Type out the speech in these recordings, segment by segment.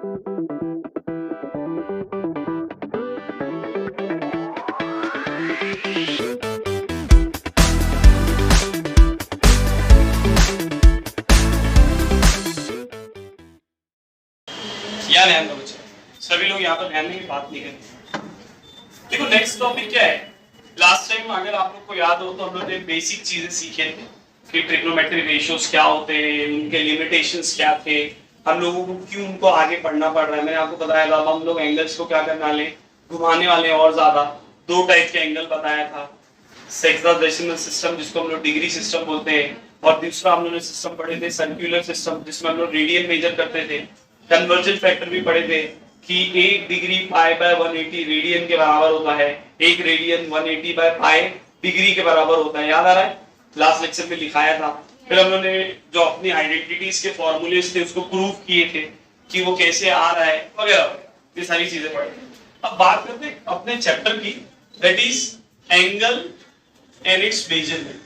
क्या ध्यान दो बच्चे, सभी लोग यहाँ पर ध्यान देंगे, बात नहीं करेंगे। देखो नेक्स्ट टॉपिक क्या है। लास्ट टाइम अगर आप लोग को याद हो तो हम लोग ने बेसिक चीजें सीखे थे कि ट्रिग्नोमेट्री रेशियोज क्या होते हैं, उनके लिमिटेशंस क्या थे, हम लोगों को क्यों उनको आगे पढ़ना पड़ रहा है। मैंने आपको बताया था हम लोग एंगल्स को क्या करने वाले, घुमाने वाले। और ज्यादा दो टाइप के एंगल बताया था, सेक्साडेसिमल सिस्टम जिसको हम लोग डिग्री सिस्टम बोलते हैं, और दूसरा हम लोगों ने सिस्टम पढ़े थे सर्कुलर सिस्टम जिसमें हम लोग रेडियन मेजर करते थे। कन्वर्जेंट फैक्टर भी पढ़े थे कि 1 डिग्री पाई बाय 180 रेडियन के बराबर होता है, 1 रेडियन 180 बाय पाई डिग्री के बराबर होता है। याद आ रहा है, लास्ट लेक्चर में लिखाया था। फिर हम लोगों ने जो अपनी आइडेंटिटीज के फॉर्मूलेस थे उसको प्रूव किए थे कि वो कैसे आ रहा है वगैरह, ये सारी चीजें पढ़े। अब बात करते हैं अपने चैप्टर की, that is angle and it's measurement.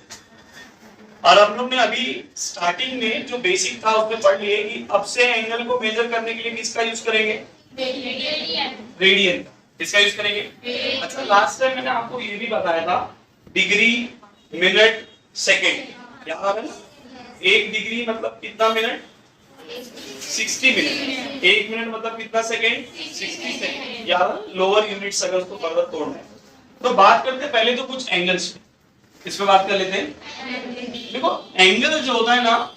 और हम लोग ने अभी स्टार्टिंग में जो बेसिक था उसमें पढ़ लिए कि अब से एंगल को मेजर करने के लिए किसका यूज करेंगे, रेडियन। किसका यूज करेंगे? अच्छा, लास्ट टाइम मैंने आपको ये भी बताया था डिग्री मिनट सेकंड, याद आ रहा है ना? 1 डिग्री मतलब कितना मिनट, 60 मिनट। 1 मिनट मतलब कितना सेकंड, 60 सेकंड। याद, लोअर यूनिट्स अगर उसको फर्दर तोड़ना है तो बात करते हैं पहले तो कुछ एंगल्स पे, इस पे बात कर लेते हैं। देखो एंगल जो होता है ना,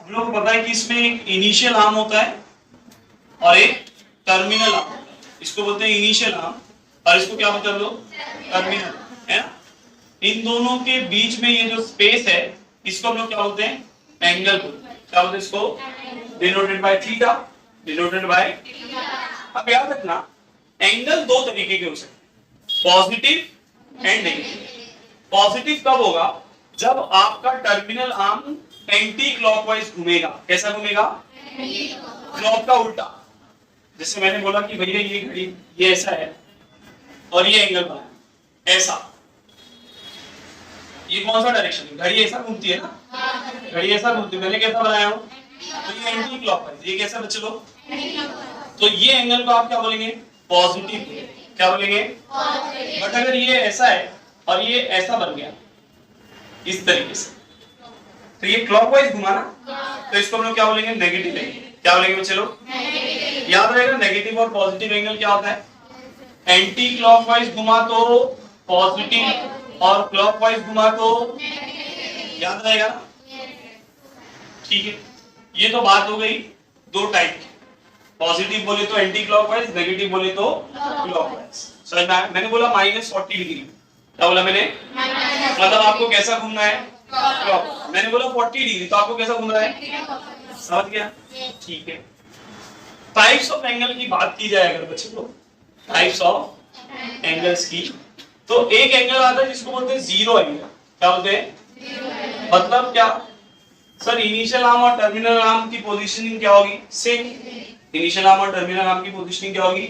हम लोग को पता है कि इसमें एक इनिशियल आर्म होता है और एक टर्मिनल आर्म होता है। इसको बोलते हैं इनिशियल आर्म और इसको क्या बोलते हैं हम लोग, टर्मिनल, है ना? इन दोनों के बीच में ये जो स्पेस है इसको हम लोग क्या बोलते हैं, एंगल बोलते हैं। क्या बोलते हैं इसको? Denoted by theta, denoted by. अब याद रखना एंगल दो तरीके के हो सकते हैं, पॉजिटिव एंड नेगेटिव। पॉजिटिव कब होगा, जब आपका टर्मिनल आर्म एंटी क्लॉकवाइज घूमेगा। कैसा घूमेगा? क्लॉक का उल्टा। जैसे मैंने बोला कि भैया ये घड़ी ये ऐसा है और ये एंगल बना है ऐसा, ये कौन सा डायरेक्शन है? घड़ी ऐसा घूमती है ना, घड़ी ऐसा घूमती है। मैंने कैसा बनाया हूं, तो ये एंटी क्लॉकवाइज, ये कैसा बच्चे लोग? तो ये एंगल को आप क्या बोलेंगे, पॉजिटिव। क्या बोलेंगे? बट अगर ये ऐसा है और ये ऐसा बन गया इस तरीके से, तो ये क्लॉकवाइज घुमा ना, तो इसको हम लोग क्या बोलेंगे, नेगेटिव एंगल। क्या बोलेंगे बच्चे लोग? याद रहेगा नेगेटिव और पॉजिटिव एंगल क्या होता है, एंटी क्लॉकवाइज घुमा तो पॉजिटिव और क्लॉकवाइज घुमा तो, याद रहेगा ना? ठीक है, ये तो बात हो गई दो टाइप की, पॉजिटिव बोले तो एंटी क्लॉकवाइज, नेगेटिव बोले तो क्लॉकवाइज। समझ में आया? मैंने बोला -40 डिग्री, क्या बोला मैंने? मतलब आपको कैसा घूमना है, क्लॉक। मैंने बोला 40 डिग्री, तो आपको कैसा घूमना है, समझ गया? ठीक है। टाइप्स ऑफ एंगल की बात की जाए अगर बच्चे लोग, टाइप्स ऑफ एंगल्स की, तो एक एंगल आता है जिसको बोलते हैं जीरो एंगल। क्या बोलते हैं? मतलब क्या सर, इनिशियल आर्म और टर्मिनल आर्म की पोजीशनिंग क्या होगी, सेम। इनिशियल आर्म और टर्मिनल आर्म की पोजीशनिंग क्या होगी,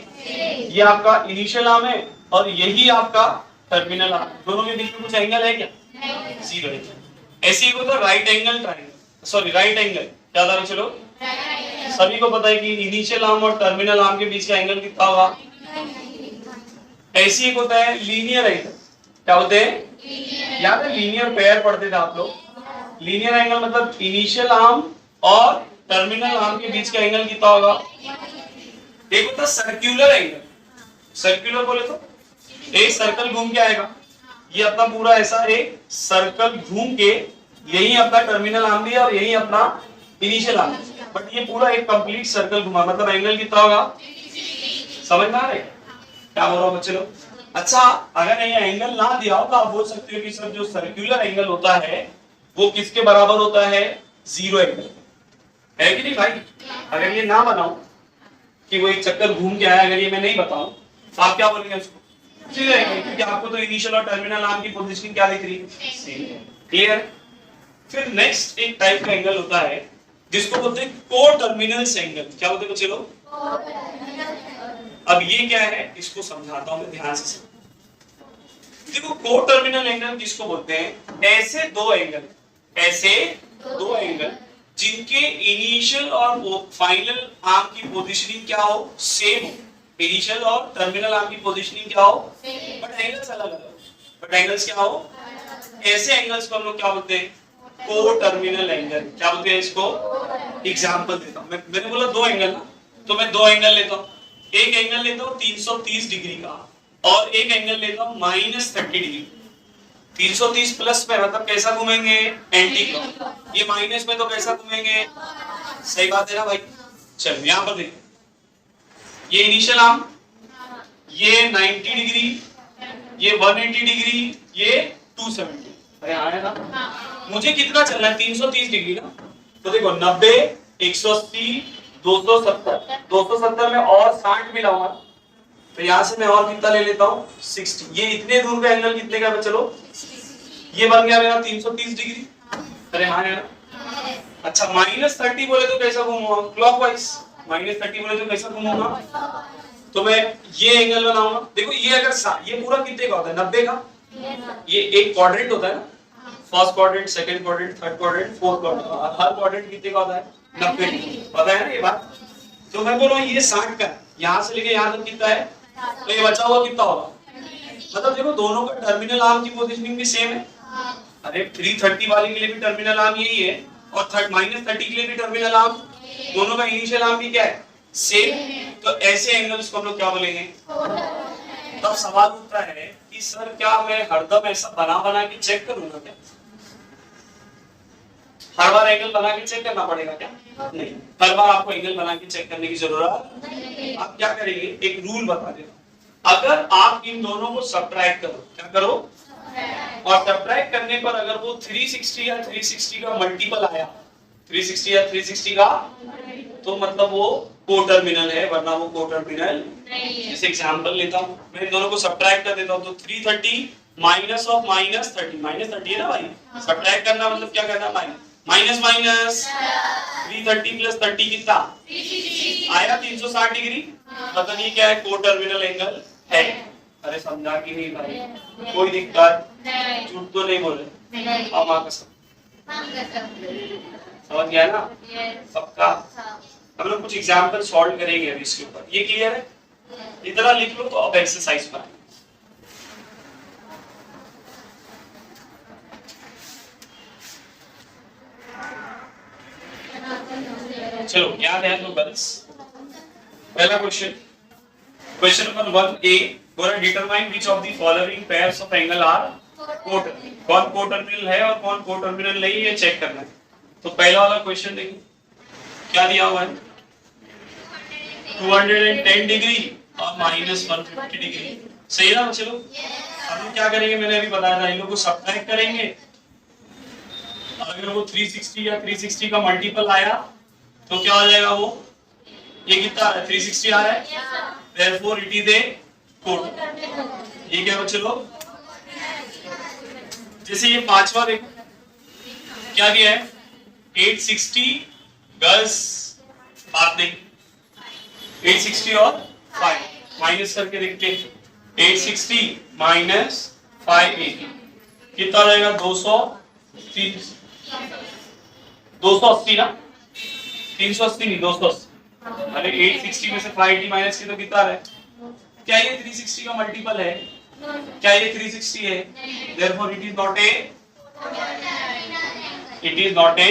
ये आपका इनिशियल आर्म है और यही आपका टर्मिनल आर्म, दोनों के बीच में कुछ एंगल है क्या? Zero angle. ऐसे ही होता है right angle triangle, sorry right angle. क्या था चलो, सभी को पता है कि इनिशियल आर्म और टर्मिनल आर्म के बीच का एंगल कितना होगा। ऐसे ही होता है लीनियर एंगल। क्या बोलते हैं? याद है लीनियर पेयर पढ़ते थे आप लोग। लीनियर एंगल मतलब इनिशियल आर्म और टर्मिनल आर्म के बीच का एंगल कितना होगा। एक होता है सर्कुलर एंगल। सर्कुलर बोले तो एक सर्कल घूम के आएगा, ये अपना पूरा ऐसा एक सर्कल घूम के, यही अपना टर्मिनल आर्म भी है और यही अपना इनिशियल आर्म, बट ये पूरा एक कंप्लीट सर्कल घुमा, मतलब एंगल कितना होगा। समझ में आ रहा है क्या बोल रहा हूं बच्चे लोग? अच्छा, अगर ये एंगल ना दिया हो तो आप बोल सकते हो कि सर जो सर्कुलर एंगल होता है वो किसके बराबर होता है, जीरो एंगल, है कि नहीं भाई? अगर ये ना बनाऊं कि वो एक चक्कर घूम के आया, अगर ये मैं नहीं बताऊं तो आप क्या बोलेंगे उसको, जीरो एंगल, क्योंकि आपको तो इनिशियल और टर्मिनल आर्म की पोजीशनिंग क्या दिख रही है, क्लियर? फिर नेक्स्ट एक टाइप का एंगल होता है जिसको बोलते हैं को-टर्मिनल्स एंगल। क्या बोलते हैं बच्चे लोग? अब ये क्या है इसको समझाता हूं मैं, ध्यान से देखो। को-टर्मिनल एंगल किसको बोलते हैं? ऐसे दो एंगल जिनके इनिशियल और फाइनल आर्म की पोजीशनिंग क्या हो, सेम हो। इनिशियल और टर्मिनल आर्म की पोजीशनिंग क्या हो, बट एंगल्स अलग अलग, बट एंगल्स क्या हो, ऐसे एंगल्स को हम लोग क्या बोलते हैं, को टर्मिनल एंगल। क्या बोलते हैं इसको? एग्जांपल देता हूं। मैंने बोला दो एंगल ना, तो मैं दो एंगल लेता हूं। एक एंगल लेता हूं 330 डिग्री का और एक एंगल लेता हूं -30 डिग्री। 330 प्लस में मतलब कैसा घूमेंगे, एंटी क्लॉक। ये माइनस में तो कैसा घूमेंगे, सही बात है ना भाई। चलो यहां पर देखो, ये इनिशियल आर्म, ये 90 डिग्री, ये 180 डिग्री, ये 270। अरे आया ना, मुझे कितना चलना है, 330 डिग्री ना। तो देखो 90, 180, 270, 270 में और 60 मिलाऊंगा, तो यहां से मैं और कितना ले लेता हूं, 60। ये इतने दूर पे एंगल कितने का है, चलो ये बन गया मेरा 330 डिग्री। अरे हाँ यार, अच्छा -30 बोले तो कैसा घूमूंगा, क्लॉकवाइज। -30 बोले तो कैसा घूमूंगा, तो मैं ये एंगल बनाऊंगा। देखो ये अगर ये पूरा कितने का होता है, 90 का। ये एक क्वाड्रेंट होता है ना, first quadrant, second quadrant, third quadrant, fourth quadrant, हर क्वाड्रेंट कितने का होता है, 90। पता है ना ये बात। तो मैं बोल रहा हूँ ये 60 का, यहाँ से लेके यहाँ तक कितना है, तो ये बचा हुआ कितना होगा। मतलब देखो दोनों का टर्मिनल आर्म की पोजीशनिंग भी सेम है। अरे 330 वाले के लिए भी टर्मिनल आर्म यही है और -30 के लिए भी टर्मिनल आर्म, दोनों का इनिशियल आर्म भी क्या है, सेम। तो ऐसे एंगल्स को हम लोग क्या बोलेंगे। तब सवाल उठता है कि सर क्या मैं हरदम ऐसा बना बना के चेक करूंगा क्या, हर बार एंगल बना के चेक करना पड़ेगा क्या, नहीं। हर बार आपको एंगल बना के चेक करने की जरूरत नहीं। आप क्या करेंगे, एक रूल बता देता, अगर आप इन दोनों को सब्ट्रैक्ट करो, क्या करो, और सब्ट्रैक्ट करने पर अगर वो 360 या 360 का मल्टीपल आया, 360 या 360 का, तो मतलब वो कोटर्मिनल है, वरना वो कोटर्मिनल नहीं। जैसे एग्जांपल लेता हूं, मैं इन दोनों को सब्ट्रैक्ट कर देता हूं, तो 330 माइनस ऑफ -30, -30 है ना भाई, सब्ट्रैक्ट करना मतलब क्या करना, माइनस माइनस 330 प्लस 30 कितना आया, 360 डिग्री। मतलब ये क्या है, कोटर्मिनल एंगल है। अरे समझा कि नहीं भाई, कोई दिक्कत, झूठ तो नहीं बोले, अब मां कसम, समझ गया ना सबका। हम लोग कुछ एग्जांपल सॉल्व करेंगे अभी इसके ऊपर, ये क्लियर है। इतना लिख लो तो अब एक्सरसाइज पर चलो, याद है तो गर्ल्स। पहला क्वेश्चन, क्वेश्चन नंबर 1A, बोला determine which of the following pairs of angle are coterminal. कौन कोटर्मिनल है और कौन कोटर्मिनल नहीं, ये चेक करना है। तो पहला वाला क्वेश्चन देखिए क्या दिया हुआ है, 210 डिग्री और -150 डिग्री, सही ना बच्चे लोग। अब हम क्या करेंगे, मैंने अभी बताया था, इन लोगों को सब्ट्रैक्ट करेंगे। अगर वो 360 या 360 का मल्टीपल आया तो क्या हो जाएगा, वो ये कितना आ रहा है, 360 आ रहा है, therefore it is a coat. ये क्या बच्चे लोग, जैसे ये पांचवा देखो क्या दिया है, 860 गर्ल्स, बात नहीं, 860 और 5 माइनस करके देखते हैं, 860 माइनस 580 कितना रहेगा, 230, 280 ना, 380 नहीं 280। अरे 860 में से 580 माइनस की तो कितना है, क्या ये 360 का मल्टीपल है, क्या ये 360 है, therefore it is not a, it is not a,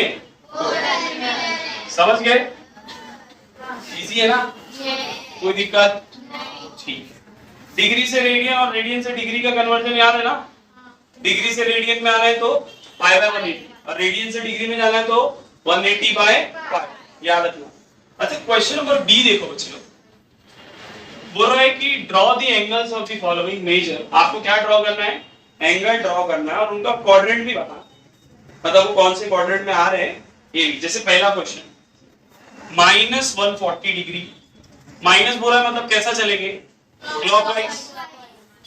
समझ गए, इजी है ना, कोई दिक्कत, ठीक है। डिग्री से रेडियन और रेडियन से डिग्री का कन्वर्जन याद है ना, डिग्री से रेडियन में आना है तो π/180 और रेडियन से डिग्री में जाना है तो 180/π, याद रखना। अच्छा क्वेश्चन नंबर बी देखो बच्चे लोग, बोल रहा है कि draw the angles of the following measure. आपको क्या ड्रॉ करना है, एंगल ड्रॉ करना है और उनका क्वाड्रेंट भी बताना, मतलब वो कौन से क्वाड्रेंट में आ रहे हैं ये। जैसे पहला क्वेश्चन -140 डिग्री, माइनस बोला है मतलब कैसा चलेंगे, क्लॉकवाइज।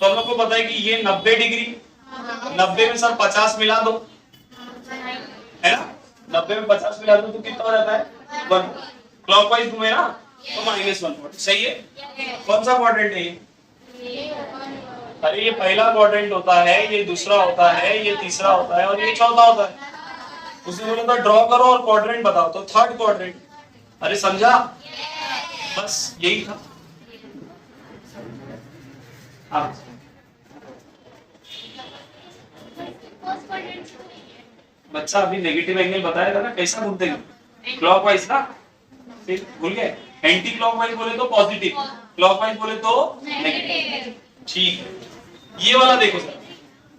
तो हम लोग को पता है कि ये 90 डिग्री, 90 में सर 50 मिला दो, है ना, 90 में 50 मिला दो तो कितना हो जाता है 1, क्लॉकवाइज घूमे ना तो -140, सही है। कौन सा क्वाड्रेंट है ये, अरे ये पहला क्वाड्रेंट होता है, ये दूसरा होता है, ये तीसरा होता है और ये चौथा होता है। उसने बोला था ड्रॉ करो और क्वाड्रेंट बताओ, तो थर्ड क्वाड्रेंट। अरे समझा? बस यही था। बच्चा अभी नेगेटिव एंगल बताया था ना, कैसा घूमते हैं क्लॉकवाइज ना, फिर भूल गए। एंटी क्लॉकवाइज बोले तो पॉजिटिव, क्लॉकवाइज बोले तो नेगेटिव। ठीक है, ये वाला देखो सर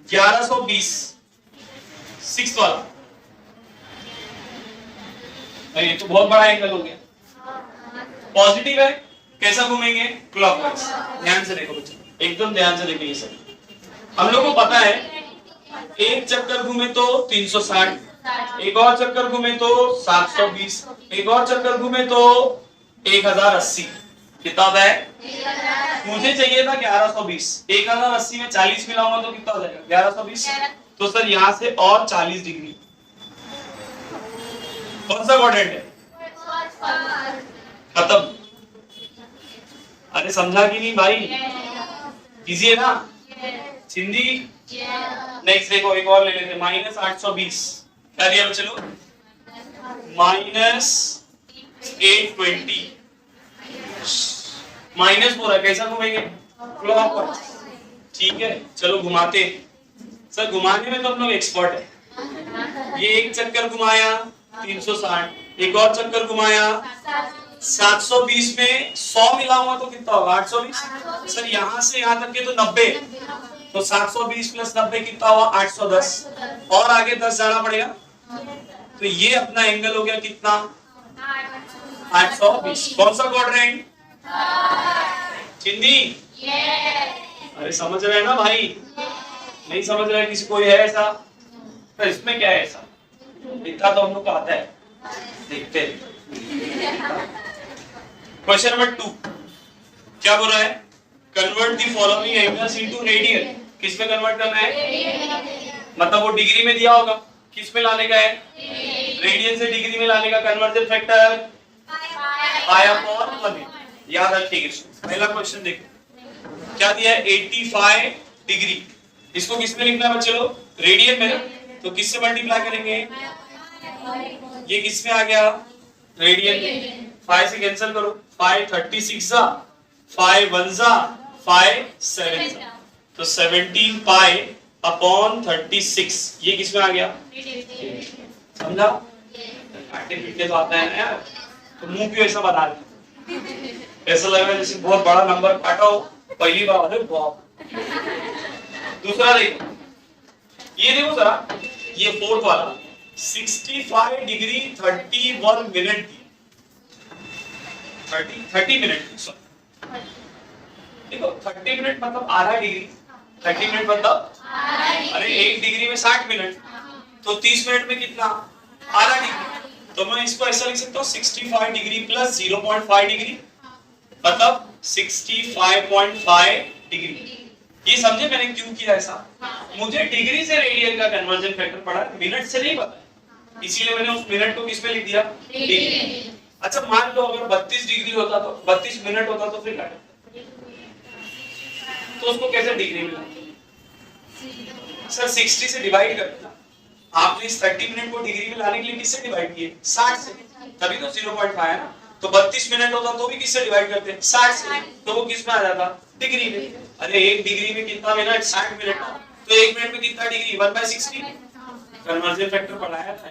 1120 सिक्स वाला, ये तो बहुत बड़ा एंगल हो गया। पॉजिटिव है, कैसा घूमेंगे क्लॉकवाइज। ध्यान से देखो बच्चों, एकदम ध्यान से देखिए। सर हम लोग को पता है एक चक्कर घूमे तो 360, एक और चक्कर घूमे तो 720, एक और चक्कर घूमे तो 1080। कितना होता है? मुझे चाहिए था 1120, 1080 में 40 मिलाऊंगा तो कितना हो जाएगा 1120। तो सर यहाँ से और 40 डिग्री, कौन सा क्वाड्रेंट है? खत्म। अरे समझा कि नहीं भाई? इजी है ना? सिंधी नेक्स्ट देखो, एक और ले लेते हैं -820। क्या दिया चलो? -820 माइनस हो रहा है, कैसा घूमेंगे क्लॉकवाइज। ठीक है, चलो घुमाते। सर घुमाने में तो हम लोग एक्सपर्ट है। ये एक चक्कर घुमाया 360, एक और चक्कर घुमाया 720 में 100 मिलाऊंगा तो कितना होगा 820। सर यहाँ से यहाँ तक के तो 90, तो 720 प्लस 90 कितना हुआ 810, और आगे 10 जाना पड़ेगा। तो ये अपना एंगल हो गया कितना 820। कौन सा क्वाड्रेंट? हिंदी। अरे समझ रहे हैं ना भाई? नहीं समझ रहे किसी कोई है ऐसा? तो इसमें क्या है ऐसा? इतना तो हम लोग को आता है, देखते हैं। क्वेश्चन नंबर 2 क्या बोल रहा है? Convert the following angles into radian. किस में कन्वर्ट करना है? मतलब वो डिग्री में दिया होगा, किस में लाने का है? रेडियन से डिग्री में लाने का कन्वर्जन फैक्टर π/1। याद रखिएगा। पहला क्वेश्चन देखो क्या दिया है 85 डिग्री। इसको किस में लिखना है बच्चे लोग? रेडियन में ना, तो किससे मल्टीप्लाई करेंगे? ये किस में आ गया? रेडियन। 5 से कैंसिल करो, 5 36 जा, 5 1 जा, 5 7 जा, तो 17 π/36। ये किस में आ गया? समझा? काटे पीटे तो आता है ना यार, तो मुंह क्यों ऐसा बना रहे? ऐसा लग रहा है जैसे बहुत बड़ा नंबर काटा हो पहली बार। अरे बाप। दूसरा देखो, ये देखो जरा, ये फोर्थ वाला 65 डिग्री 31 मिनट की 30 मिनट। देखो 30 मिनट मतलब आधा डिग्री, 30 मिनट मतलब अरे 1 डिग्री में 60 मिनट, तो 30 मिनट में कितना? आधा डिग्री। तो मैं इसको ऐसा लिख सकता हूँ 65 डिग्री प्लस 0.5 डिग्री मतलब 65.5 डिग्री। ये समझे मैंने क्यों किया ऐसा? मुझे डिग्री से रेडियन का कन्वर्जन फैक्टर पड़ा, मिनट से नहीं पता, इसीलिए मैंने उस मिनट को किस में लिख दिया? डिग्री। अच्छा मान लो अगर 32 डिग्री होता तो 32 मिनट होता तो फिर क्या करते? तो उसको कैसे डिग्री में लाते? सर 60 से डिवाइड करते ना। आपने इस 30 मिनट को डिग्री में लाने के लिए किससे डिवाइड किए? 60 से, तभी तो 0.5 है ना। तो 32 मिनट होता तो भी किससे डिवाइड करते? 60 से, तो वो किस में आ जाता? डिग्री में। अरे 1 डिग्री में कितना मिनट? 60 मिनट, तो 1 मिनट में कितना डिग्री? 1/60। कन्वर्जन फैक्टर पढ़ाया था।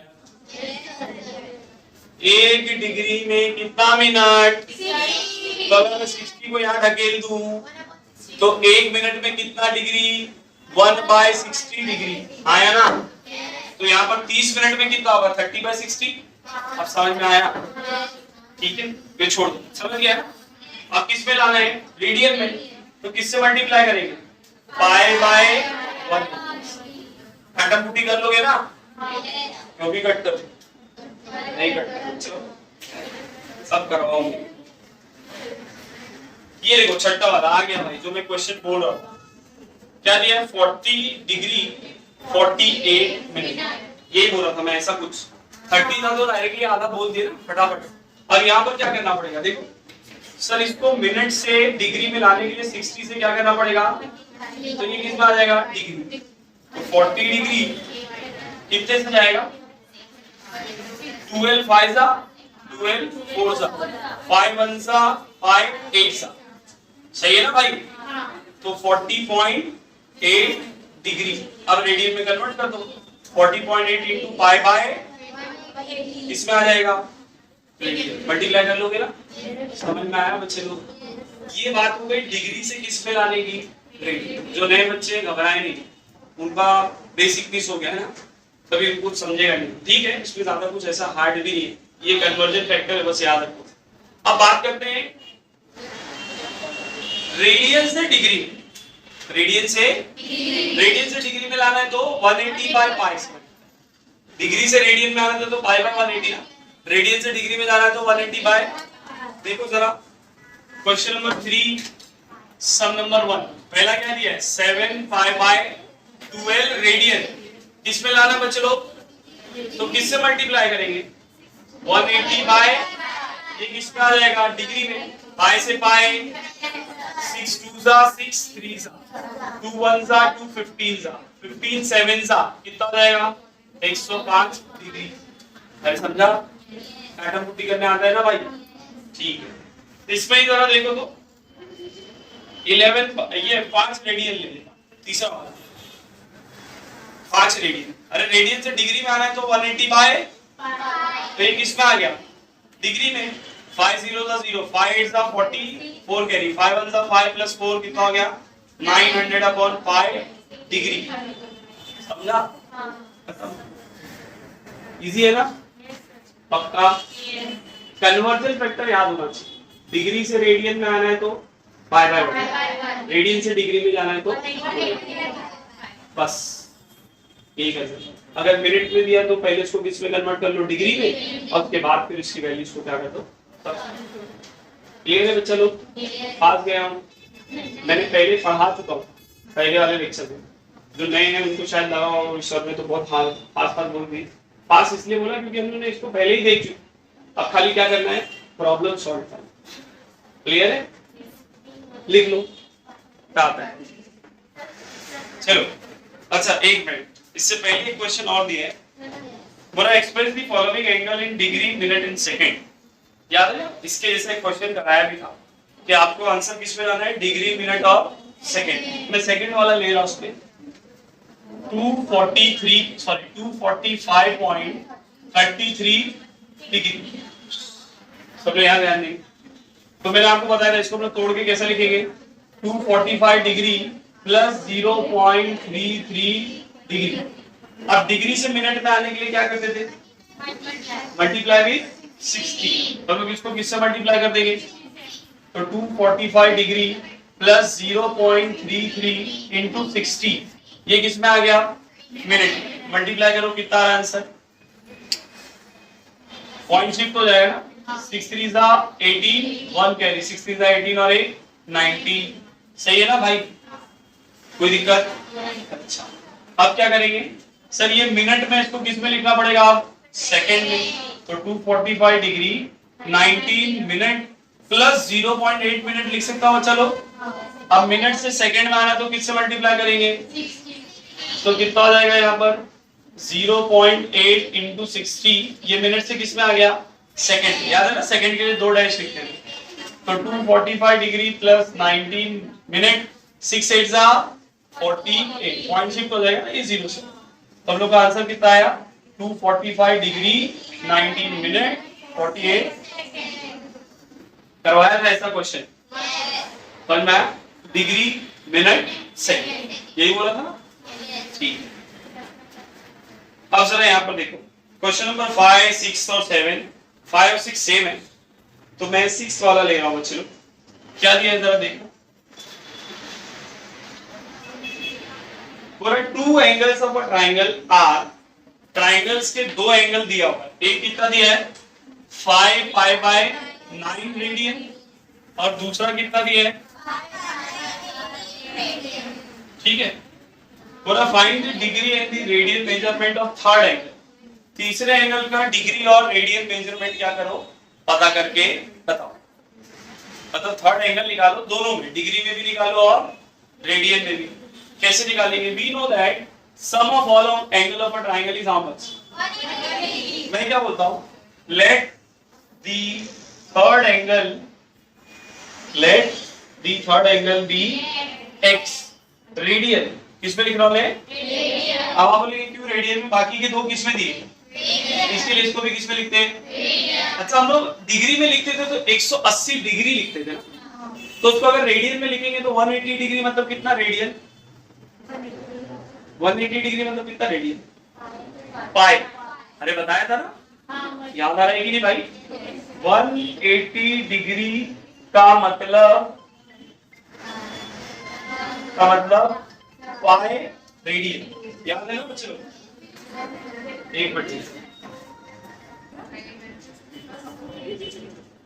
1 डिग्री में कितना मिनट? तो अगर मैं 60 को यहाँ ढकेल दूं तो 1 मिनट में कितना डिग्री? 1/60 डिग्री आया ना। तो यहाँ पर 30 मिनट में कितना होगा? 30/60। अब समझ में आया? ठीक है, फिर छोड़ दो। समझ गया ना? अब किस में लाना है? रेडियन में। तो किससे मल्टीप्लाई करेंगे? π/1। काटा पुटी कर लोगे ना? क्यों भी कट कर नहीं कट सब करवाऊंगी। ये देखो छठा वाला आ गया भाई, जो मैं क्वेश्चन बोल रहा हूँ। क्या दिया? 40 डिग्री 48 मिनट। ये बोल रहा था मैं ऐसा कुछ। 30 था तो डायरेक्टली आधा बोल दिया फटाफट। और यहाँ पर क्या करना पड़ेगा? देखो सर इसको मिनट से डिग्री में लाने के लिए 60 से क्या करना पड़ेगा? तो ये किस में आ जाएगा? डिग्री। तो 40 डिग्री कितने से जाएगा? 12 5 सा 12 4 सा 5 1 सा 5 8 सा, सही है ना भाई? तो 40.8 डिग्री। अब रेडियन में कन्वर्ट कर दो, 40.8 इंटू पाई बाय इसमें आ जाएगा, मल्टीप्लाई कर लोगे ना? समझ में आया बच्चे लोग? ये बात हो गई डिग्री से किस पे लाने की, रेडियन। जो नए बच्चे घबराए नहीं, उनका बेसिक मिस हो गया है ना, कभी कुछ समझेगा नहीं, ठीक है? इसमें ज्यादा कुछ ऐसा हार्ड भी नहीं है, ये कन्वर्जन फैक्टर है, बस याद रखो। अब बात करते हैं रेडियन से डिग्री। रेडियन से डिग्री में लाना है तो 180 बाय पाई स्क्वायर। डिग्री से रेडियन में आना है तो पाई बाय 180 ना। रेडियन से डिग्री में जाना है तो 180 बाय, देखो जरा क्वेश्चन नंबर 3 सम नंबर 1, पहला क्या दिया है 7 पाई बाय 12 रेडियन, किसमें लाना बच्चे लोग? तो किससे मल्टीप्लाई करेंगे? 180 बाय, ये किस पे आ जाएगा? डिग्री में। पाई से पाई, 6 2 सा 6 3 सा 2 1 सा 2 15 सा 15 7 सा कितना हो जाएगा? 105 डिग्री। अरे समझा? एटम पुट्टी करने आता है ना भाई? ठीक है, इसमें ही जरा देखो तो 11 ये 5 रेडियन ले लेता, तीसरा वाला 5 रेडियन। अरे रेडियन से डिग्री में आना है तो 180 बाय, तो ये किस में आ गया? डिग्री में। 5 0 सा 0, 5 8 सा 40, 4 कैरी, 5 1 सा 5 प्लस 4 कितना हो गया? 900 अपॉन 5 डिग्री। समझा? इजी है ना? पक्का? कन्वर्जन फैक्टर याद होना चाहिए। डिग्री से रेडियन में आना है तो पाई बाय 1, रेडियन से डिग्री में जाना है तो बस ठीक है सर। अगर मिनट में दिया तो पहले इसको किस में कन्वर्ट कर लो? डिग्री में, और उसके बाद फिर इसकी वैल्यूज को क्या कर दो? क्लियर है बच्चा लोग? पास गया हूं, मैंने पहले पढ़ा चुका हूं पहले वाले लेक्चर में। जो नए हैं उनको शायद लगा होगा इस सर में तो बहुत पास बोल दी। पास इसलिए बोला क्योंकि हमने इसको पहले ही देख चुके, अब खाली क्या करना है? प्रॉब्लम सॉल्व करना। क्लियर है? लिख लो क्या आता है। चलो अच्छा एक मिनट, इससे पहले एक क्वेश्चन और दिया है, बोला express the following angle in degree minute in second. याद है? इसके जैसे एक क्वेश्चन कराया भी था कि आपको आंसर किस में लाना है? डिग्री मिनट और सेकंड। मैं सेकंड वाला ले रहा हूं, उसमें 245.33 डिग्री। सब लोग यहाँ ध्यान देंगे। तो मैंने आपको बताया था, इसको हम तोड़ के कैसे लिखेंगे? 245 डिग्री प्लस 0.33 डिग्री। अब डिग्री से मिनट में आने के लिए क्या करते थे? Multiply with 60। तो हम इसको किससे मल्टीप्लाई कर देंगे? तो 245 डिग्री प्लस 0.33 इंटू 60, ये किस में आ गया? मिनट। मल्टीप्लाई करो, कितना आ रहा है आंसर? पॉइंट शिफ्ट हो जाएगा ना, 6 3 सा 18, 1 कैरी, 6 3 सा 18 और 8 19। सही है ना भाई? कोई दिक्कत? अच्छा अब क्या करेंगे सर? ये मिनट में, इसको किस में लिखना पड़ेगा? आप सेकंड में। तो 245 डिग्री 19 मिनट प्लस 0.8 मिनट लिख सकता हूं। चलो अब मिनट से सेकंड में आना तो किससे मल्टीप्लाई करेंगे? तो कितना हो जाएगा यहाँ पर? 0.8 इंटू 60, ये मिनट से किस में आ गया? सेकंड। याद है ना, सेकंड के लिए 2 डैश लिखते हैं। तो 245 डिग्री प्लस 19 मिनट, 6 8 सा 48, पॉइंट शिफ्ट हो जाएगा ना ये 0 से। तो हम लोग का आंसर कितना आया? 245 डिग्री 19 मिनट 48। करवाया था ऐसा क्वेश्चन? समझ में आया? डिग्री मिनट सेकंड, यही बोला था ना? ठीक है। अब जरा यहाँ पर देखो, क्वेश्चन नंबर 5 6 और 7, 5 और 6 सेम है, तो मैं 6 वाला ले रहा हूं बच्चों। क्या दिया है जरा देखो। पूरा 2 angles of a triangle are, triangles के 2 एंगल दिया हुआ है। एक कितना दिया है? 5 पाई बाय 9 रेडियन, और दूसरा कितना दिया है? ठीक है। पूरा find the degree and the radian measurement of third angle. तीसरे एंगल का डिग्री और रेडियन मेजरमेंट क्या करो? पता करके बताओ। मतलब थर्ड एंगल निकालो, दोनों में, डिग्री में भी निकालो और रेडियन में भी। कैसे निकालेंगे? We know that sum of all angle of a triangle is how much? मैं क्या बोलता हूं, let the third angle be x radian. किसमें लिख रहा हूं मैं? अब आप बोलेंगे क्यों रेडियन में, बाकी के दो किसमें दिए, इसके लिए इसको भी किसमें लिखते हैं? अच्छा हम लोग डिग्री में लिखते थे तो 180 डिग्री लिखते थे ना, तो उसको अगर रेडियन में लिखेंगे तो 180 डिग्री मतलब कितना रेडियन, 180 डिग्री मतलब कितना रेडियन, पाई। अरे बताया था ना, याद आ रहा है कि नहीं भाई? 180 डिग्री का मतलब पाई रेडियन, याद है ना बच्चों? एक मिनट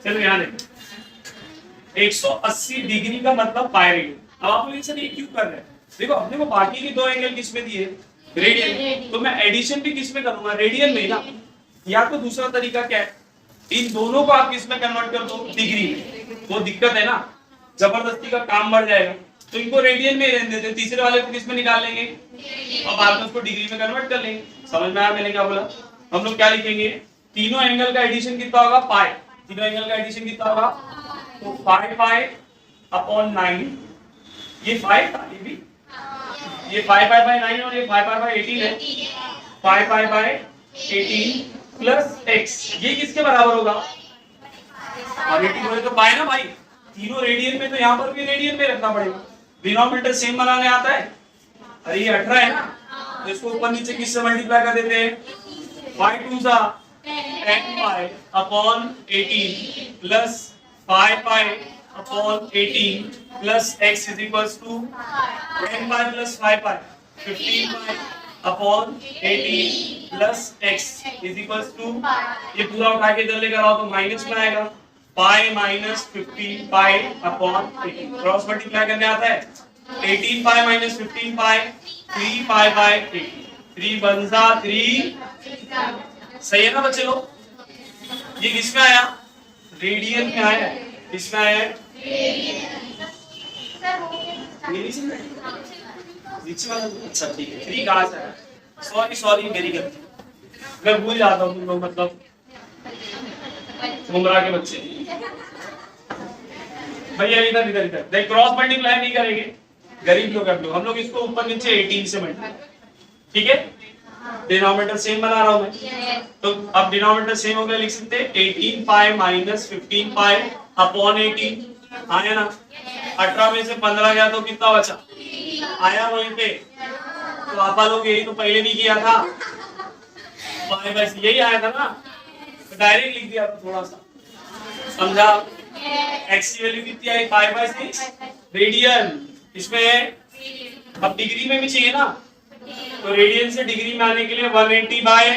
चलो यहाँ देखो, 180 डिग्री का मतलब पाई रेडियन। अब आप बोलेंगे सर ये क्यों कर रहे हैं? देखो अपने को बाकी के दो एंगल किसमें दिए, रेडियन, तो मैं एडिशन भी किसमें करूंगा, रेडियन में ना। या तो दूसरा तरीका क्या है, इन दोनों को आप किसमें कन्वर्ट कर दो, डिग्री में। वो दिक्कत है ना, जबरदस्ती का काम बढ़ जाएगा, तो इनको रेडियन में रहने देते, तीसरे वाले को किसमें निकाल लेंगे और बाद में उसको डिग्री में कन्वर्ट कर लेंगे। समझ में आया मैंने क्या बोला? हम लोग क्या लिखेंगे, तीनों एंगल का एडिशन कितना होगा, पाई। तीनों एंगल का एडिशन कितना होगा, तो 5 पाई अपॉन 9, ये 5 था, ये भी, ये 5 पाई बाय 9 और ये 5 पाई बाय 18 है, 5 पाई बाय 18 प्लस x, ये किसके बराबर होगा, 180 बोले तो पाई ना भाई, तीनों रेडियन में, तो यहाँ पर भी रेडियन में रखना पड़ेगा। डिनोमिनेटर सेम बनाने आता है? अरे ये 18 है ना, तो इसको ऊपर नीचे किससे मल्टीप्लाई कर देते हैं, 5 2 जा 10 pi upon 18 plus 5 pi upon 18 plus x is equals to 10 pi plus 5 pi 15 pi upon 18 plus x is equals to, ये पूरा उठा के इधर लेकर आओ तो माइनस में आएगा, pi minus 15 pi upon 18। Cross multiply करने आता है, 18 pi minus 15 pi 3 pi by 18, 3 बनसा 3। सही है ना बच्चे लोग? ये किसमें आया, रेडियन में आया, किसमें आया है, नीचे वाला। अच्छा ठीक है, 3 कहां से आया, सॉरी मेरी गलती, मैं भूल जाता हूँ तुम लोग, मतलब गुमराह के बच्चे। भैया इधर इधर इधर देख, क्रॉस मल्टीप्लाई नहीं करेंगे, गरीब लोग हम लोग इसको ऊपर नीचे 18 से मल्टीप्लाई, ठीक है? डिनोमिनेटर सेम बना रहा हूं मैं, तो अब डिनोमिनेटर सेम हो गया, लिख सकते हैं 18 पाई माइनस 15 पाई अपॉन 18, आया ना? 18 में से 15 गया तो कितना बचा, आया वहीं पे, तो आप लोग यही तो पहले भी किया था, बस यही आया था ना, तो डायरेक्ट लिख दिया, थोड़ा सा समझा? x की वैल्यू कितनी आई, 5/6 रेडियन, इसमें अब डिग्री में भी चाहिए ना, तो रेडियन से डिग्री में आने के लिए 180 बाय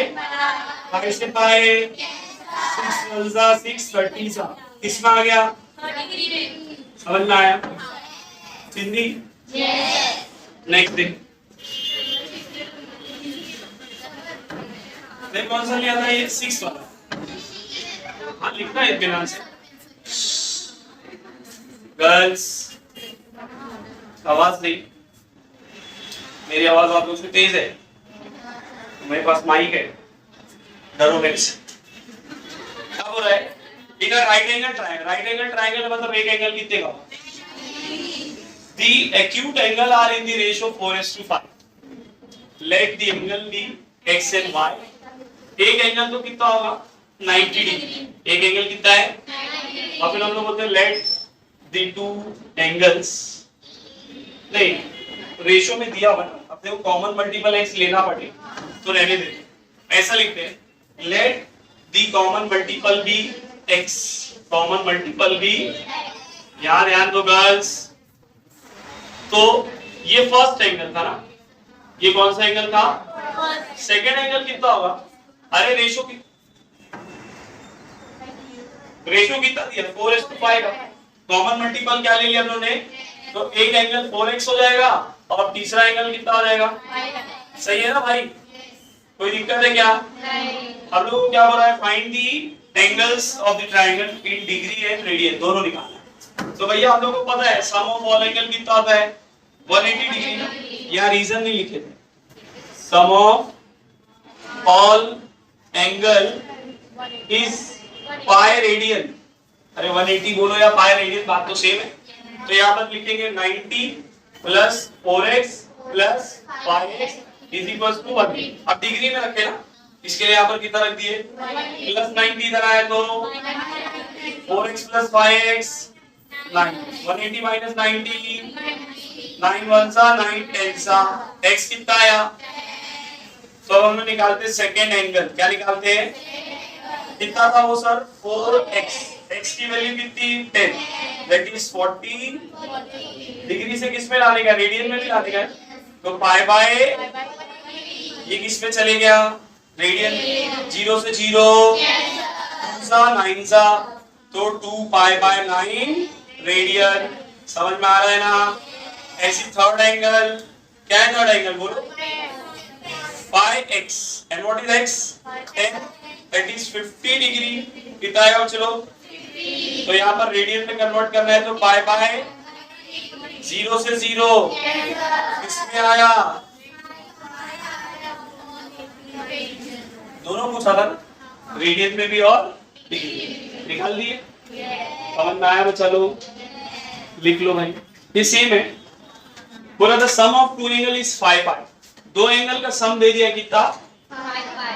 5 से पाए 6 30 किसमें आ गया, समझ में आया? सिंधी नेक्स्ट डे कौन सा लिया था, ये 6 वाला, हाँ लिखना है इत्मीनान से। गर्ल्स आवाज नहीं, मेरी आवाज आप लोगों से तेज है, मेरे पास माइक है, डरो मेरे से। क्या बोल रहा है, इधर राइट एंगल ट्रायंगल मतलब एक एंगल कितने का, the acute angle are in the ratio 4:5, let the angle be x and y। एक एंगल तो कितना होगा, 90 डिग्री, एक एंगल कितना है, और फिर हम लोग बोलते हैं लेट द टू एंगल्स, नहीं रेशियो में दिया हुआ ना, अपने को कॉमन मल्टीपल एक्स लेना पड़े तो रहने देते, ऐसा लिखते हैं let the common multiple be x, common multiple be, यार ध्यान दो गर्ल्स, तो ये फर्स्ट एंगल था ना, ये कौन सा एंगल था, सेकेंड एंगल कितना होगा, अरे रेशियो कितना दिया, 4:5 का, कॉमन मल्टीपल क्या ले लिया हम लोगों ने, तो एक एंगल 4x हो जाएगा और तीसरा एंगल कितना हो जाएगा, सही है ना भाई? कोई दिक्कत है क्या? हम लोग को क्या बोल रहा है, find the angles of the triangle in degree and radian, दोनों निकालना। तो भैया हम लोग को पता है सम ऑफ ऑल एंगल कितना होता है, 180 डिग्री। यहाँ रीजन नहीं लिखे थे, sum of all angle is pi radian, अरे 180 बोलो या पाई रेडियन, बात तो सेम है। तो यहाँ पर लिखेंगे 90 plus 4x plus 5x is equal to 1। अब डिग्री में रखे ना, इसके लिए यहाँ पर कितना रख दिए, प्लस 90 इधर आया तो 4x प्लस 5x 9, 180 माइनस 90, 9 1 सा 9 10 सा, x कितना आया। तो हम लोग निकालते सेकेंड एंगल, क्या निकालते हैं, कितना था वो सर 4x, x की वैल्यू कितनी 10, दैट इज 40 डिग्री से किस में डालने का, रेडियन में भी डालने का। तो पाई बाय ये किस में चले गया, रेडियन, 0 से 0 2 सा 9 सा, तो 2 पाई बाय 9 रेडियन। समझ में आ रहा है ना। ऐसी थर्ड एंगल, क्या है थर्ड एंगल बोलो, पाई x and what is x 10, that is 50 degree. कितना आएगा चलो, तो यहाँ पर रेडियन में कन्वर्ट करना है, तो पाई बाय 0 से 0 किसमें आया, दोनों पूछा था ना, रेडियन में भी और डिग्री, निकाल दिए। समझ में आया, चलो लिख लो भाई, ये सेम है। बोला the sum of two angle is 5 pi, दो एंगल का सम दे दिया कितना,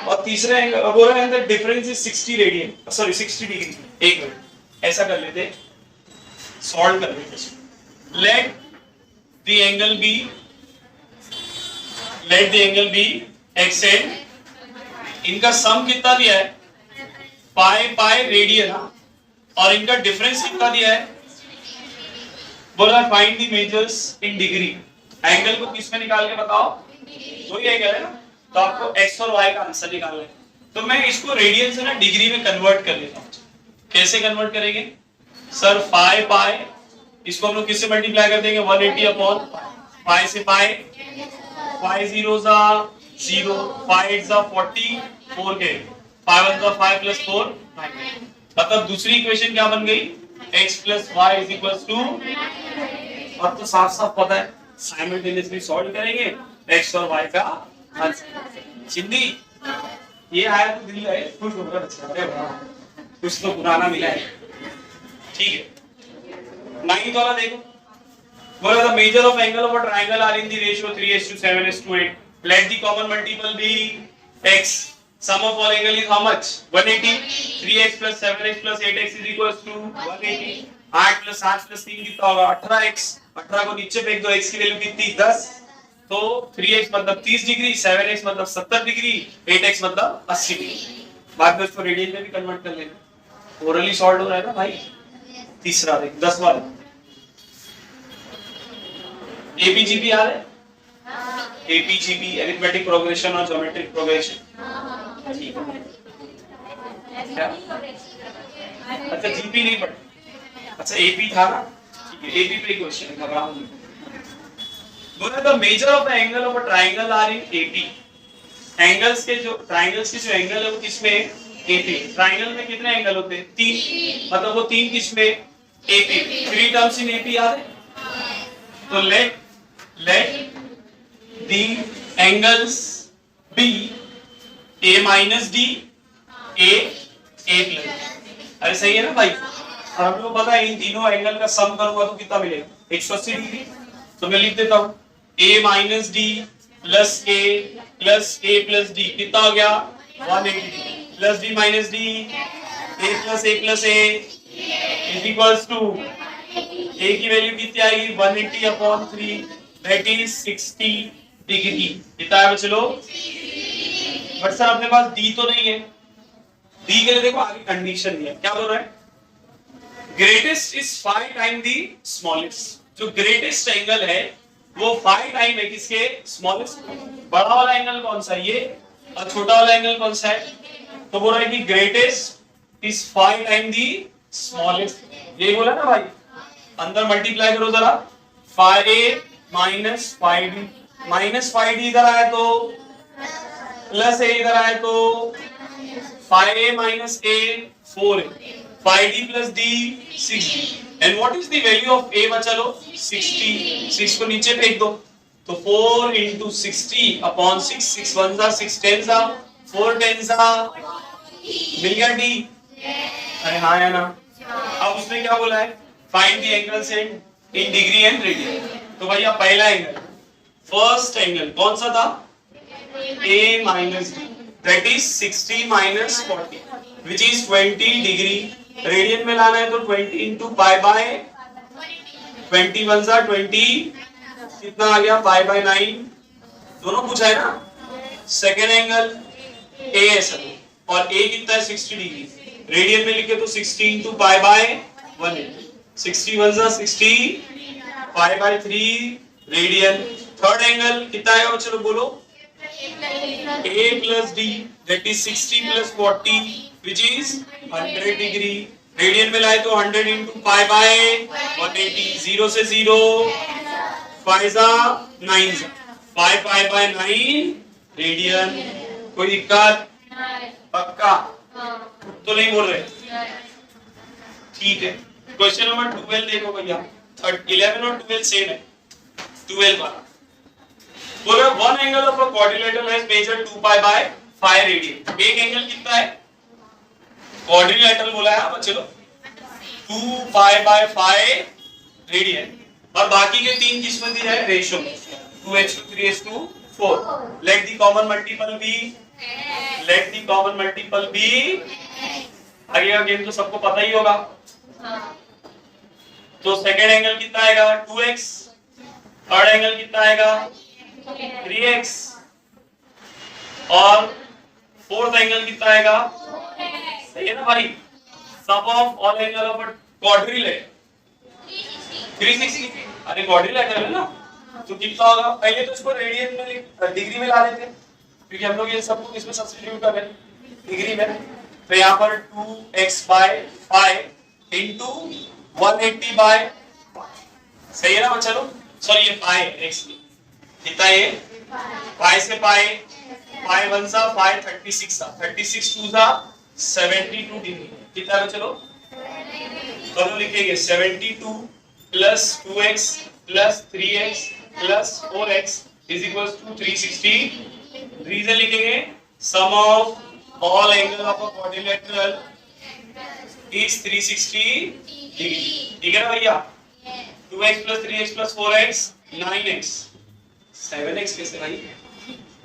और तीसरे एंगल बोल रहे हैं difference is 60 radian, sorry 60 degree. एक मिनट ऐसा कर लेते, सॉल्व कर लेते। Let the angle be x and इनका सम कितना दिया है, पाई पाई रेडियन, और इनका डिफरेंस कितना दिया है, बोला find the measures in degree. Angle को किस में निकाल के बताओ, वही एंगल है ना, तो आपको x और y का आंसर निकालना है। तो मैं इसको रेडियन से ना डिग्री में कन्वर्ट कर लेता हूं। कैसे कन्वर्ट करेंगे सर, पाई पाई इसको हम लोग किससे मल्टीप्लाई कर देंगे, 180 अपॉन पाई से पाई, पाई 0 सा 0, 5 8 सा 40, 4 के 5 1 सा 5 प्लस 4 9। मतलब दूसरी इक्वेशन क्या बन गई, x plus y is equal to, और तो साफ साफ पता है साइमल्टेनियसली सॉल्व करेंगे x और y का आंसर। चिंदी ये आया तो दिल है खुश होकर, अच्छा अरे वाह कुछ तो पुराना मिला है। ठीक है, 9 वाला देखो, बोला the measure of angle of a triangle are in the ratio 3:7:8। Let the common multiple be x, sum of all angle is how much, 180, 3x plus 7x plus 8x is equals to 180, 8 plus 8 plus 3 कितना होगा 18x, 18 को नीचे फेंक दो, x की value कितनी 10, तो 3x मतलब 30 डिग्री, 7x मतलब 70 डिग्री, 8x मतलब 80 डिग्री। बाद में उसको रेडियन में भी कन्वर्ट कर लेना, ओरली सॉल्व हो रहा है ना भाई। तीसरा देख 10 वाला, एपीजीपी आ रहा है, एपीजीपी अरिथमेटिक प्रोग्रेशन और ज्योमेट्रिक प्रोग्रेशन। अच्छा जीपी नहीं पढ़े, अच्छा एपी था ना, ठीक है एपी पे क्वेश्चन घबराओ नहीं। बोला the measure of the angle of a triangle are in AP, angles के जो ट्रायंगल्स के जो एंगल है वो किसमें, एपी। ट्रायंगल में कितने एंगल होते हैं, 3, मतलब वो 3 किसमें, एपी। 3 टर्म्स इन एपी याद है, तो let the angles be a minus d a plus, अरे सही है ना भाई। और हम लोग पता है इन तीनों एंगल का सम करूंगा तो कितना मिलेगा 180 डिग्री। तो मैं लिख देता हूं a minus d plus a plus d कितना हो गया 180, plus d minus d a plus a is equals to a की वैल्यू कितनी आएगी 180 अपॉन 3, दैट इज 60 डिग्री। कितना है चलो, बट सर अपने पास डी तो नहीं है, डी के लिए देखो आगे कंडीशन दिया, क्या बोल रहा है, greatest is 5 time the smallest. जो ग्रेटेस्ट एंगल है वो 5 टाइम है किसके, स्मॉलेस्ट। बड़ा वाला एंगल कौन सा है ये, और छोटा वाला एंगल कौन सा है, तो बोल रहा है कि greatest is 5 time the smallest. ये बोला ना भाई, अंदर मल्टीप्लाई करो जरा, 5a minus 5d, minus 5d इधर आया तो प्लस a इधर आया तो 5a minus a 4a, 5d plus d 6d, and what is the value of a बचा लो 60, 6 को नीचे फेंक दो, तो 4 into 60 upon 6, 6 1 6 10 4 10 मिल गया डी। अरे हाँ या ना। अब उसने क्या बोला है, find the angles in degree and radian. तो भैया पहला एंगल, फर्स्ट एंगल कौन सा था, a minus d, that is 60 minus 40 which is 20 degree. Radian में लाना है तो 20 into पाई बाय 21 सा 20 कितना आ गया, पाई बाय 9। दोनों पूछा है ना। सेकेंड एंगल a है सर, और a कितना है 60 डिग्री। रेडियन में लिखे तो 60 into पाई बाय 180, 61 सा 60 pi by 3 radian. Third angle कितना आएगा, चलो बोलो, a plus d that is 60 plus 40 which is 100 degree. Radian में लाए तो 100 into पाई बाय 180, 0 से 0 5 सा 9 सा 5 पाई बाय 9 रेडियन। कोई दिक्कत, पक्का तो नहीं बोल रहे, ठीक है। क्वेश्चन नंबर 12 देखो भैया, 11 और 12 सेम है। 12 वाला बोलो, one angle of a quadrilateral has measured 2 pi by 5 radian. एक एंगल कितना है, क्वाड्रिलेटरल बोला है, अब चलो 2 पाई बाय 5 रेडियन, और बाकी के तीन किसमें दिया है, रेशियो में 2h2 3h2 4। Let the common multiple be, let the common multiple be. आगे का गेम तो सबको पता ही होगा। तो सेकेंड एंगल कितना आएगा 2x, थर्ड एंगल कितना आएगा 3x, और फोर्थ एंगल कितना आएगा, सही है ना भाई। Sum of all angle of a quadrilateral 360। अरे क्वाड्रिलेटरल है ना, तो कितना होगा, पहले तो इसको रेडियन में डिग्री में ला लेते हैं, क्योंकि हम लोग ये सब कुछ इसमें सब्स्टिट्यूट कर रहे हैं डिग्री में। तो यहाँ पर 2x बाय 5 इंटू 180 बाय, सही है ना चलो, सॉरी ये पाई x कितना है, पाई से पाई 1 सा 5 36 सा 36 2 सा 72 डिग्री कितना है, चलो दोनों लिखेंगे 72 plus 2x plus 3x plus 4x is equals to 360। Reason लिखेंगे sum of all angle of a quadrilateral is 360 degree, ठीक है ना भैया। 2x plus 3x plus 4x 9x 7x कैसे भाई,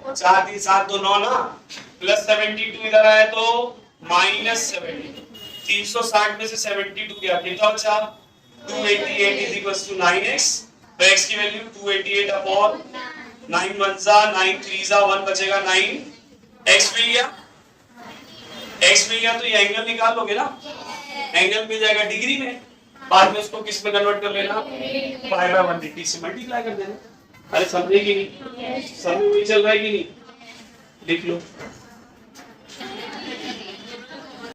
4 3 7 2 9 ना, प्लस 72 इधर आया तो माइनस 70, 360 में से 72 गया, कितना बचा 288 is equals to 9x। तो x की वैल्यू 288 अपॉन 9 1 सा 9 3 सा 1 बचेगा 9। x मिल गया, x मिल गया तो ये एंगल निकाल लोगे ना, एंगल मिल जाएगा डिग्री में, बाद में उसको किस में कन्वर्ट कर लेना, पाई बाय 180 से मल्टीप्लाई कर देना। अरे समझे कि नहीं, समझ में चल रहा है कि नहीं, लिख लो।